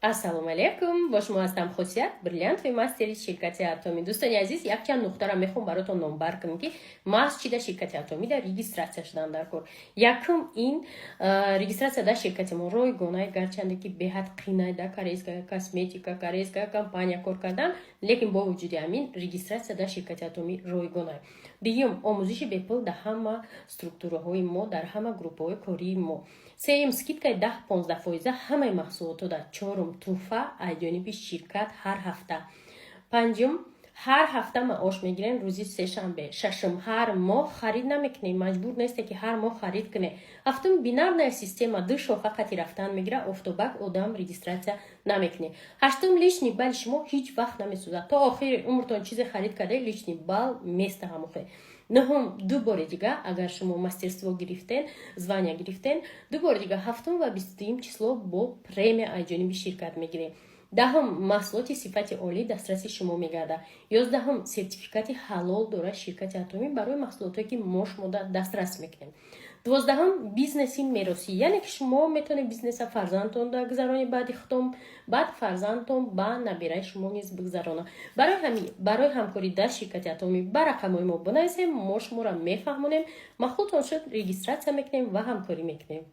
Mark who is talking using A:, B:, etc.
A: ассалому алейкум. با شما هستم خصوصیت بریلیانت و مستری شرکت اتمی. دوستان عزیز، یک چند نکته را میخوام براتون نامبر کنم که ما از چی در شرکت اتمی در رجیستراسیون شدن در کار. یکم این رجیستراسیون در شرکت ما روی گونه گرچنده که به حد قینای در کاریسکا کاسمتیکا کاریسکا کمپانیا کار کردن، لیکن با وجود همین رجیستراسیون در شرکت اتمی روی گونه. دیگه آموزش بپل در همه استراکچورهای ما، در همه گروپ‌های کاری ما. سیم скидкай 10-15% همه محصولات در چهارم توفه ایجانبی شرکت هر هفته. پنجم هر هفته معاش میگیرن روزی سه شنبه. ششم هر ماه خرید نمیکنه، مجبور نیست که هر ماه خرید کنه. هفتم بینار سیستم دو شو فقط رفتن میگیره، افتوبک ادام رجیستراسیون نمیکنه. هشتم لیچنی بال شما هیچ وقت نمیسوزه، تا آخر عمرتون چیز خرید کرده لیچنی بال میسته هموخه. نهم دو بار دیگه اگر شما مسترسو گرفتین، звание گرفتین، دو بار دیگه هفتم و 20 چисло با پرمی ایجانبی شرکت میگیره. دهم محصولات صفت عالی دسترسی شما میگرده. 11 سرتیفیکات حلال داره شرکت اتمی برای محصولاتی که ما شما دسترس میکنیم. 12 بیزنسی میراثی، یعنی که شما میتونید بیزنس فرزندتون را بگذارونید بعد فرزندتون با نبیره شما نیز بگذارونه. برای همکاری در شرکت اتمی با رقم‌های ما بنویسید، ما شما را میفهمونیم، ما خودتون شد رجیستراسیون میکنیم و همکاری میکنیم.